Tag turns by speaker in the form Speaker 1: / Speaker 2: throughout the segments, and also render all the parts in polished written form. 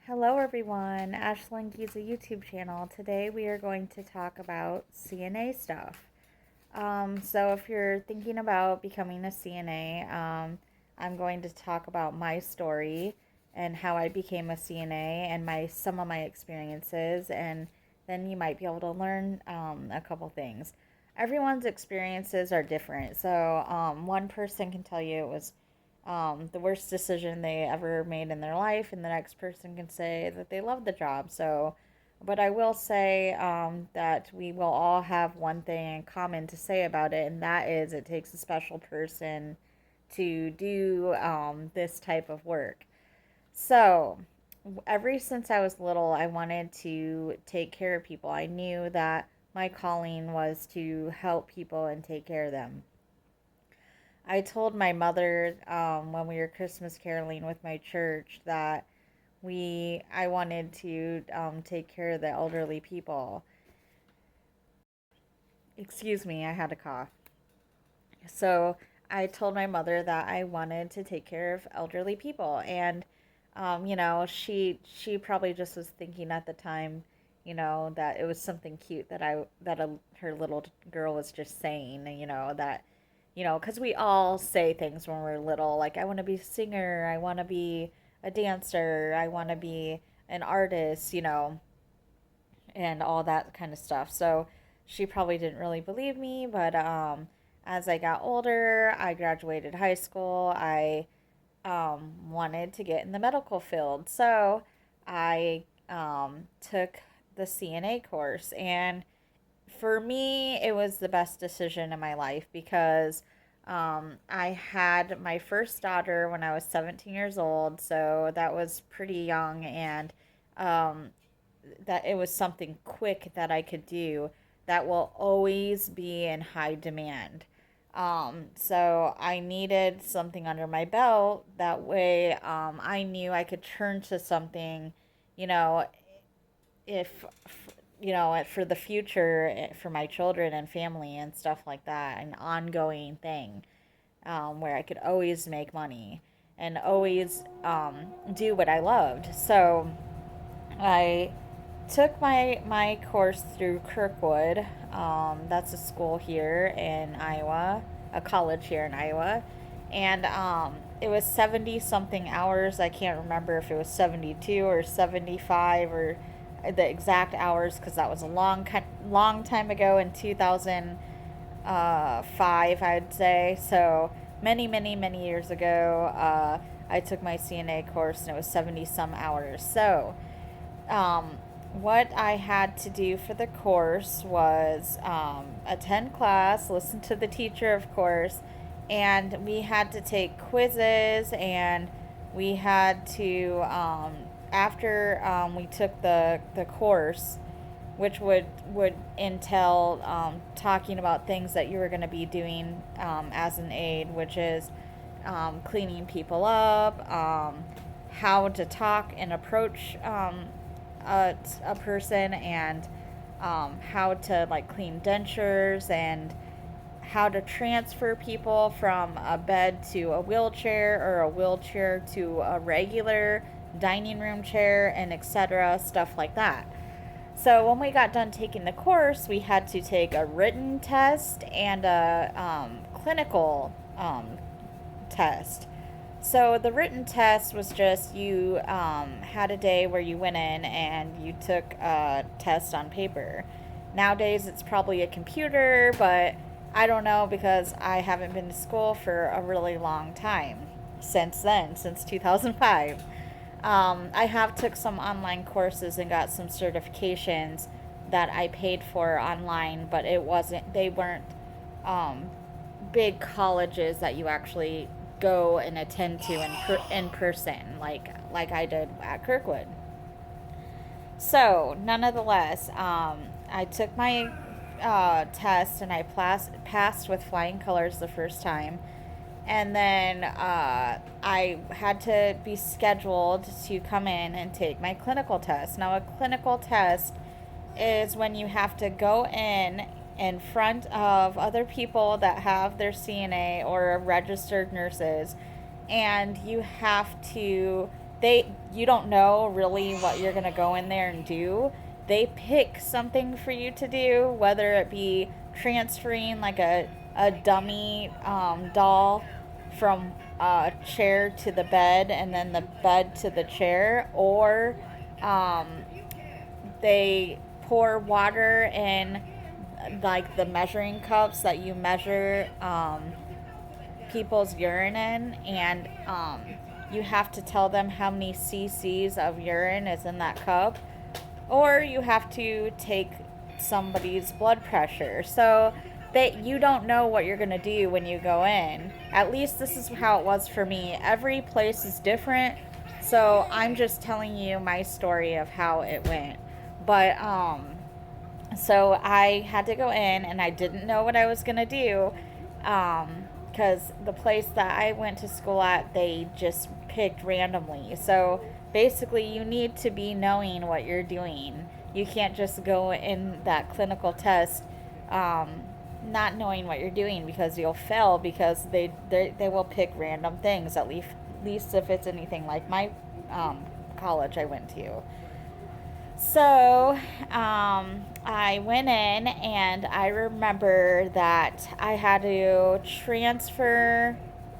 Speaker 1: Hello everyone, Ashlyn Giza YouTube channel. Today we are going to talk about CNA stuff. So if you're thinking about becoming a CNA, I'm going to talk about my story and how I became a CNA and some of my experiences, and then you might be able to learn a couple things. Everyone's experiences are different, so one person can tell you it was the worst decision they ever made in their life, and the next person can say that they love the job. So, but I will say that we will all have one thing in common to say about it, and that is it takes a special person to do this type of work. So, ever since I was little, I wanted to take care of people. I knew that my calling was to help people and take care of them. I told my mother when we were Christmas caroling with my church that I wanted to take care of the elderly people. Excuse me, I had a cough. So I told my mother that I wanted to take care of elderly people, and she probably just was thinking at the time, that it was something cute that her little girl was just saying, that because we all say things when we're little, like, I want to be a singer, I want to be a dancer, I want to be an artist, and all that kind of stuff. So she probably didn't really believe me, but as I got older, I graduated high school, I wanted to get in the medical field. So I took the CNA course, and for me, it was the best decision in my life because I had my first daughter when I was 17 years old, so that was pretty young, and um, that it was something quick that I could do that will always be in high demand. So I needed something under my belt. That way, I knew I could turn to something, you know, if for the future, for my children and family and stuff like that, an ongoing thing, where I could always make money and always do what I loved. So I took my course through Kirkwood. That's a school here in Iowa, a college here in Iowa, and it was 70 something hours. I can't remember if it was 72 or 75 or the exact hours because that was a long time ago in 2005, I'd say. So many years ago, I took my CNA course and it was 70 some hours. So um, what I had to do for the course was attend class, listen to the teacher, of course, and we had to take quizzes, and we had to, after we took the course, which would entail talking about things that you were going to be doing as an aide, which is cleaning people up, how to talk and approach a person, and how to like clean dentures, and how to transfer people from a bed to a wheelchair, or a wheelchair to a regular dining room chair, and etc. Stuff like that. So when we got done taking the course, we had to take a written test and a clinical test. So the written test was just you had a day where you went in and you took a test on paper. Nowadays it's probably a computer, but I don't know because I haven't been to school for a really long time since then, since 2005. I have took some online courses and got some certifications that I paid for online, but they weren't um, big colleges that you actually go and attend to in person, like I did at Kirkwood. So, nonetheless, I took my test, and I passed with flying colors the first time. And then I had to be scheduled to come in and take my clinical test. Now, a clinical test is when you have to go in front of other people that have their CNA or registered nurses, and you have to you don't know really what you're going to go in there and do. They pick something for you to do, whether it be transferring like a dummy doll from a chair to the bed and then the bed to the chair, or um, they pour water in like the measuring cups that you measure people's urine in, and you have to tell them how many cc's of urine is in that cup, or you have to take somebody's blood pressure. So that you don't know what you're going to do when you go in. At least this is how it was for me. Every place is different. So I'm just telling you my story of how it went. But so I had to go in and I didn't know what I was going to do. Because the place that I went to school at, they just picked randomly. So basically, you need to be knowing what you're doing. You can't just go in that clinical test not knowing what you're doing, because you'll fail, because they will pick random things, at least if it's anything like my college I went to. So I went in and I remember that I had to transfer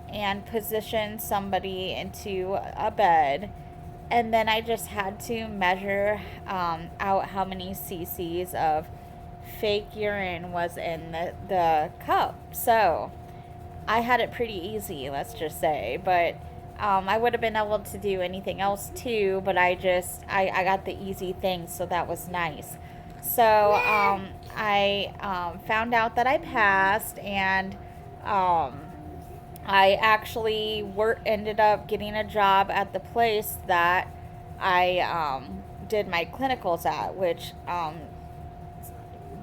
Speaker 1: and position somebody into a bed, and then I just had to measure out how many cc's of fake urine was in the cup. So I had it pretty easy, let's just say. But I would have been able to do anything else too, but I got the easy thing, so that was nice. So I found out that I passed, and I actually ended up getting a job at the place that I did my clinicals at, which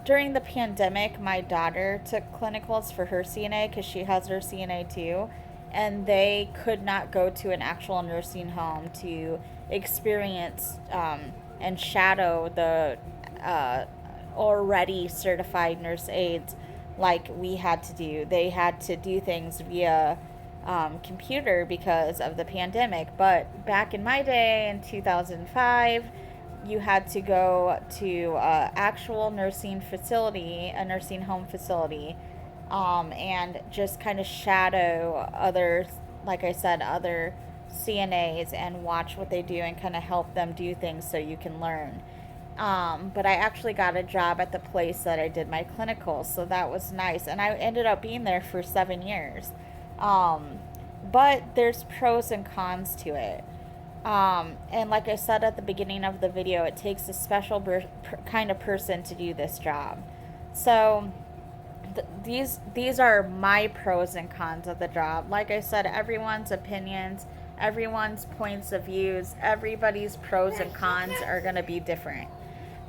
Speaker 1: during the pandemic, my daughter took clinicals for her CNA because she has her CNA too, and they could not go to an actual nursing home to experience and shadow the already certified nurse aides like we had to do. They had to do things via computer because of the pandemic. But back in my day, in 2005, you had to go to a actual nursing facility, a nursing home facility, and just kind of shadow other, like I said, other CNAs and watch what they do and kind of help them do things so you can learn. But I actually got a job at the place that I did my clinicals, so that was nice. And I ended up being there for 7 years. But there's pros and cons to it. And like I said at the beginning of the video, it takes a special kind of person to do this job. So these are my pros and cons of the job. Like I said, everyone's opinions, everyone's points of views, everybody's pros and cons are going to be different.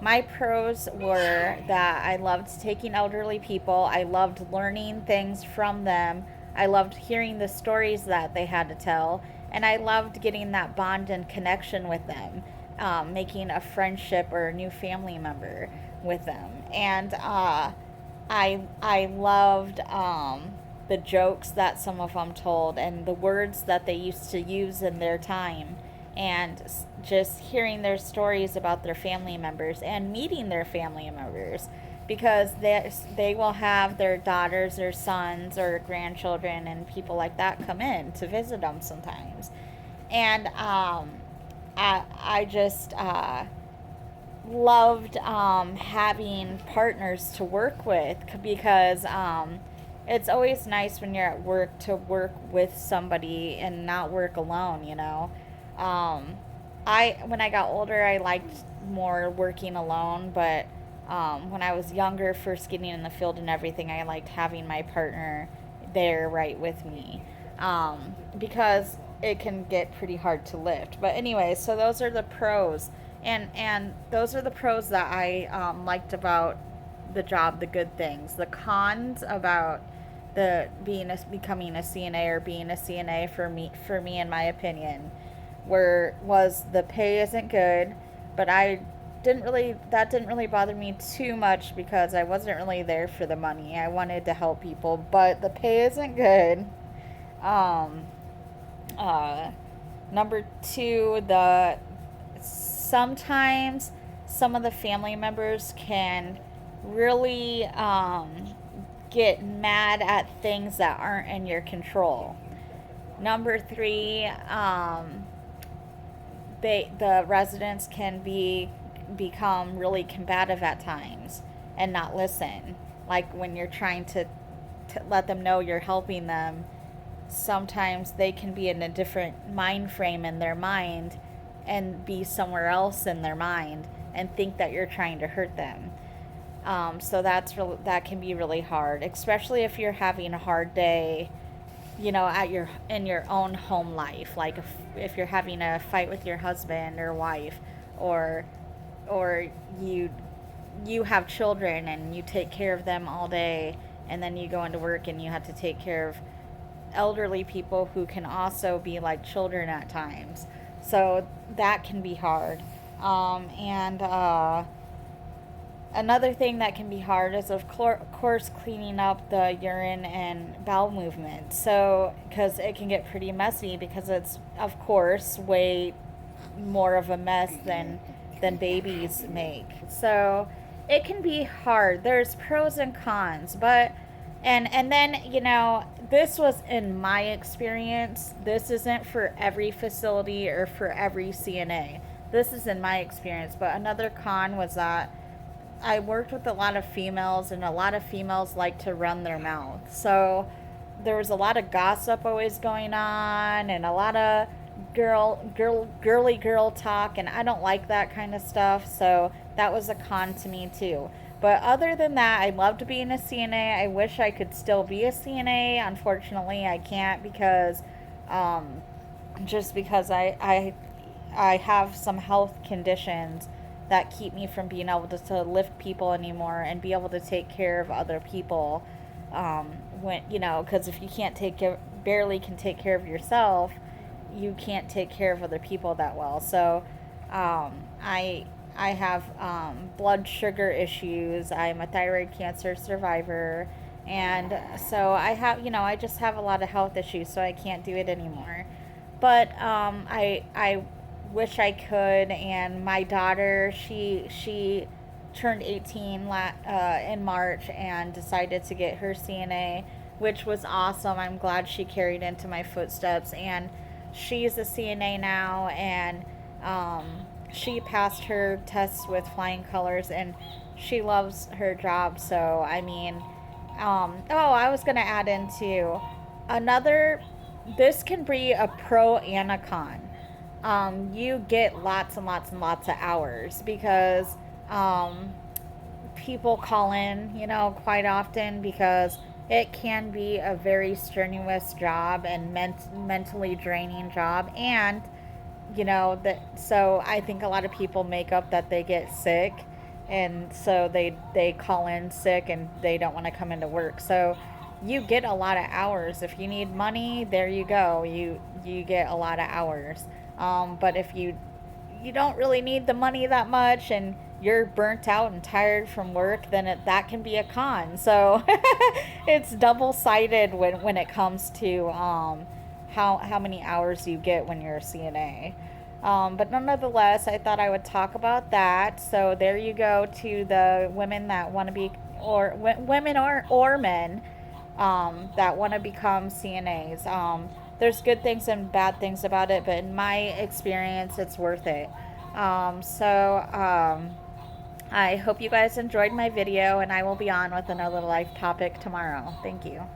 Speaker 1: My pros were that I loved taking elderly people. I loved learning things from them. I loved hearing the stories that they had to tell. And I loved getting that bond and connection with them, making a friendship or a new family member with them. And I loved the jokes that some of them told and the words that they used to use in their time, and just hearing their stories about their family members and meeting their family members, because they will have their daughters or sons or grandchildren and people like that come in to visit them sometimes. And I just loved having partners to work with, because it's always nice when you're at work to work with somebody and not work alone, you know. When I got older, I liked more working alone, but when I was younger, first getting in the field and everything, I liked having my partner there right with me, because it can get pretty hard to lift. But anyway, so those are the pros, and those are the pros that I liked about the job, the good things. The cons about becoming a CNA or being a CNA for me in my opinion was the pay isn't good, but that didn't really bother me too much because I wasn't really there for the money. I wanted to help people, but the pay isn't good. Number two, the sometimes some of the family members can really get mad at things that aren't in your control. Number three, the residents can become really combative at times and not listen. Like when you're trying to let them know you're helping them, sometimes they can be in a different mind frame in their mind and be somewhere else in their mind and think that you're trying to hurt them. So that can be really hard, especially if you're having a hard day, at in your own home life. Like if you're having a fight with your husband or wife, or or you have children and you take care of them all day, and then you go into work and you have to take care of elderly people who can also be like children at times. So that can be hard. And Another thing that can be hard is, of course, cleaning up the urine and bowel movement. So, because it can get pretty messy, because it's, of course, way more of a mess than babies make. So, it can be hard. There's pros and cons, but and then, this was in my experience. This isn't for every facility or for every CNA. This is in my experience. But another con was that I worked with a lot of females, and a lot of females like to run their mouth. So there was a lot of gossip always going on, and a lot of girly girl talk, and I don't like that kind of stuff. So that was a con to me too. But other than that, I loved being a CNA. I wish I could still be a CNA. Unfortunately, I can't because just because I have some health conditions that keep me from being able to lift people anymore and be able to take care of other people. When because if you can't barely can take care of yourself, you can't take care of other people that well. So I have blood sugar issues. I'm a thyroid cancer survivor, and so I just have a lot of health issues. So I can't do it anymore. But I wish I could. And my daughter, she turned 18 in March and decided to get her CNA, which was awesome. I'm glad she carried into my footsteps, and she's a CNA now, and she passed her tests with flying colors, and she loves her job. So I mean, I was gonna add into another. This can be a pro and a con. You get lots and lots and lots of hours because people call in, quite often, because it can be a very strenuous job and mentally draining job. And, so I think a lot of people make up that they get sick. And so they call in sick and they don't want to come into work. So you get a lot of hours. If you need money, there you go. You get a lot of hours. But if you don't really need the money that much and you're burnt out and tired from work, then that can be a con. So it's double-sided when it comes to how many hours you get when you're a CNA. But nonetheless, I thought I would talk about that. So there you go, to the women that want to be, or women or men that want to become CNAs. There's good things and bad things about it, but in my experience, it's worth it. I hope you guys enjoyed my video, and I will be on with another life topic tomorrow. Thank you.